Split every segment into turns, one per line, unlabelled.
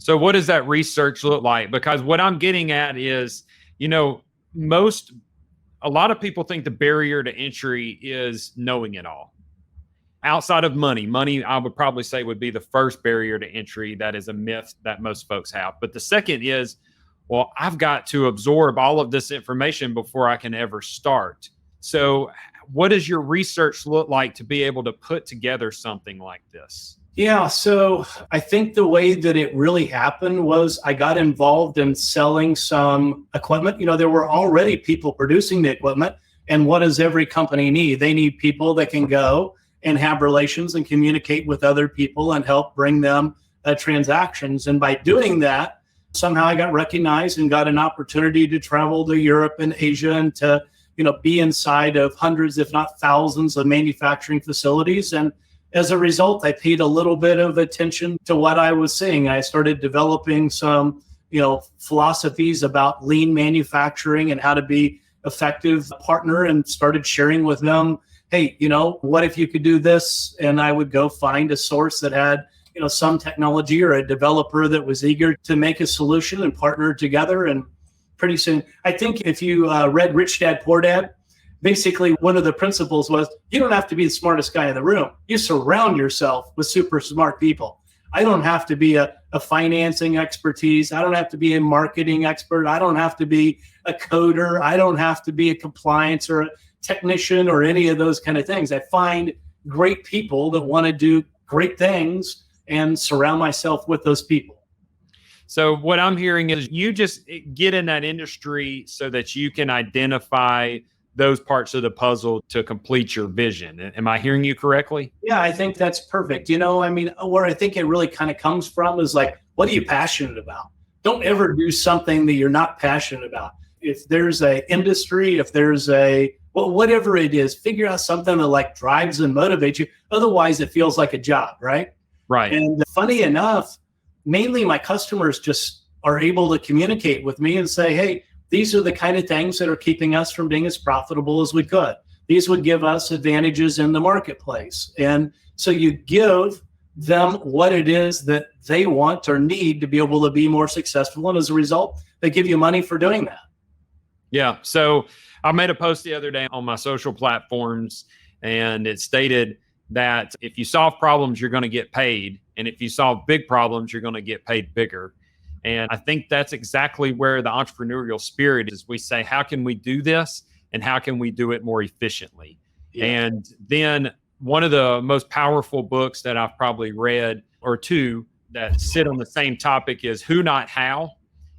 So what does that research look like? Because what I'm getting at is, you know, a lot of people think the barrier to entry is knowing it all. Outside of money, I would probably say would be the first barrier to entry. That is a myth that most folks have. But the second is, well, I've got to absorb all of this information before I can ever start. So what does your research look like to be able to put together something like this?
Yeah, so I think the way that it really happened was I got involved in selling some equipment. You know, there were already people producing the equipment. And what does every company need? They need people that can go and have relations and communicate with other people and help bring them transactions. And by doing that, somehow I got recognized and got an opportunity to travel to Europe and Asia and to, you know, be inside of hundreds, if not thousands, of manufacturing facilities. And as a result, I paid a little bit of attention to what I was seeing. I started developing some, you know, philosophies about lean manufacturing and how to be effective partner, and started sharing with them, hey, you know, what if you could do this? And I would go find a source that had, you know, some technology or a developer that was eager to make a solution and partner together. And pretty soon, I think if you read Rich Dad, Poor Dad, basically one of the principles was you don't have to be the smartest guy in the room. You surround yourself with super smart people. I don't have to be a financing expertise. I don't have to be a marketing expert. I don't have to be a coder. I don't have to be a compliance or a technician or any of those kind of things. I find great people that want to do great things and surround myself with those people.
So what I'm hearing is you just get in that industry so that you can identify those parts of the puzzle to complete your vision. Am I hearing you correctly?
Yeah, I think that's perfect. You know, I mean, where I think it really kind of comes from is like, what are you passionate about? Don't ever do something that you're not passionate about. If there's a industry, if there's whatever it is, figure out something that like drives and motivates you. Otherwise, it feels like a job, right?
Right.
And funny enough, mainly my customers just are able to communicate with me and say, hey, these are the kind of things that are keeping us from being as profitable as we could. These would give us advantages in the marketplace. And so you give them what it is that they want or need to be able to be more successful. And as a result, they give you money for doing that.
Yeah. So I made a post the other day on my social platforms, and it stated that if you solve problems, you're going to get paid. And if you solve big problems, you're going to get paid bigger. And I think that's exactly where the entrepreneurial spirit is. We say, how can we do this? And how can we do it more efficiently? Yeah. And then one of the most powerful books that I've probably read, or two that sit on the same topic, is Who Not How.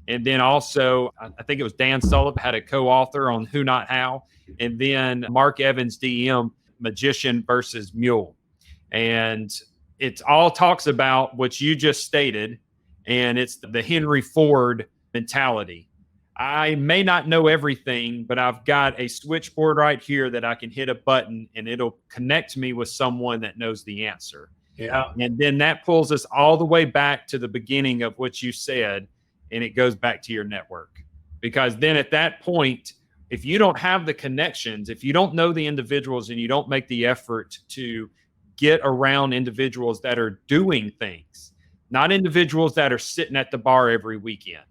And then also, I think it was Dan Sullivan had a co-author on Who Not How. And then Mark Evans, DM, Magician versus Mule. And it all talks about what you just stated. And it's the Henry Ford mentality. I may not know everything, but I've got a switchboard right here that I can hit a button and it'll connect me with someone that knows the answer.
Yeah.
And then that pulls us all the way back to the beginning of what you said, and it goes back to your network. Because then at that point, if you don't have the connections, if you don't know the individuals and you don't make the effort to get around individuals that are doing things, not individuals that are sitting at the bar every weekend,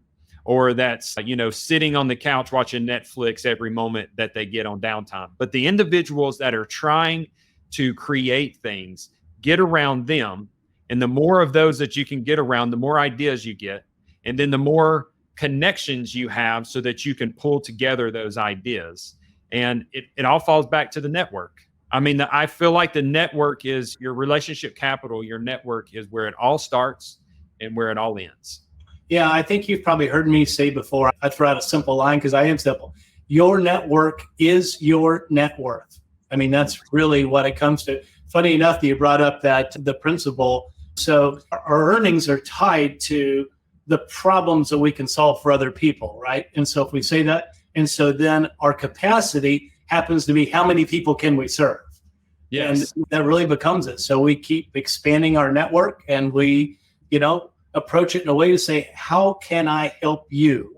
or that's, you know, sitting on the couch watching Netflix every moment that they get on downtime, but the individuals that are trying to create things, get around them. And the more of those that you can get around, the more ideas you get. And then the more connections you have so that you can pull together those ideas. And it all falls back to the network. I mean, I feel like the network is your relationship capital. Your network is where it all starts and where it all ends.
Yeah, I think you've probably heard me say before, I throw out a simple line because I am simple. Your network is your net worth. I mean, that's really what it comes to. Funny enough that you brought up the principle. So our earnings are tied to the problems that we can solve for other people, right? And so if we say that, and so then our capacity happens to be how many people can we serve?
Yes.
And that really becomes it. So we keep expanding our network, and we, you know, approach it in a way to say, how can I help you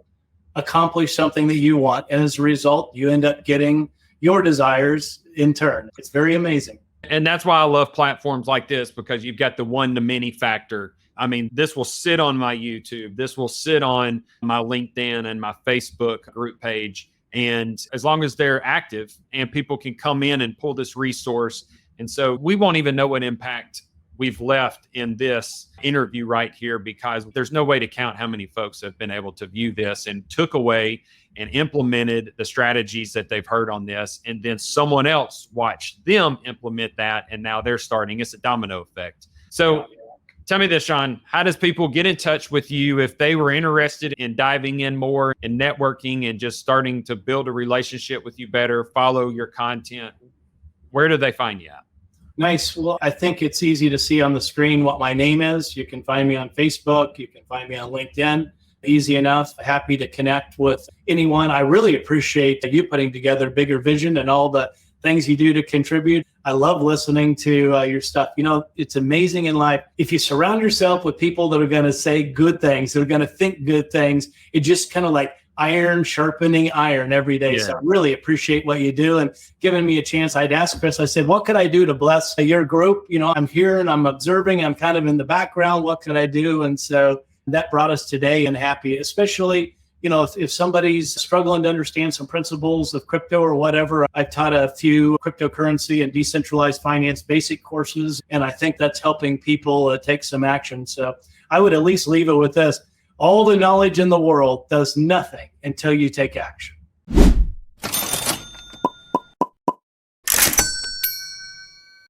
accomplish something that you want? And as a result, you end up getting your desires in turn. It's very amazing.
And that's why I love platforms like this, because you've got the one to many factor. I mean, this will sit on my YouTube. This will sit on my LinkedIn and my Facebook group page. And as long as they're active and people can come in and pull this resource. And so we won't even know what impact we've left in this interview right here, because there's no way to count how many folks have been able to view this and took away and implemented the strategies that they've heard on this. And then someone else watched them implement that. And now they're starting. It's a domino effect. So tell me this, Sean, how does people get in touch with you if they were interested in diving in more and networking and just starting to build a relationship with you better, follow your content? Where do they find you at?
Nice. Well, I think it's easy to see on the screen what my name is. You can find me on Facebook. You can find me on LinkedIn. Easy enough. Happy to connect with anyone. I really appreciate you putting together Bigger Vision and all the things you do to contribute. I love listening to your stuff. You know, it's amazing in life. If you surround yourself with people that are going to say good things, that are going to think good things, it just kind of like iron sharpening iron every day.
Yeah.
So I really appreciate what you do and giving me a chance. I'd asked Chris, I said, what could I do to bless your group? You know, I'm here and I'm observing. I'm kind of in the background. What could I do? And so that brought us today, and happy, especially, you know, if somebody's struggling to understand some principles of crypto or whatever. I've taught a few cryptocurrency and decentralized finance basic courses, and I think that's helping people take some action. So I would at least leave it with this. All the knowledge in the world does nothing until you take action.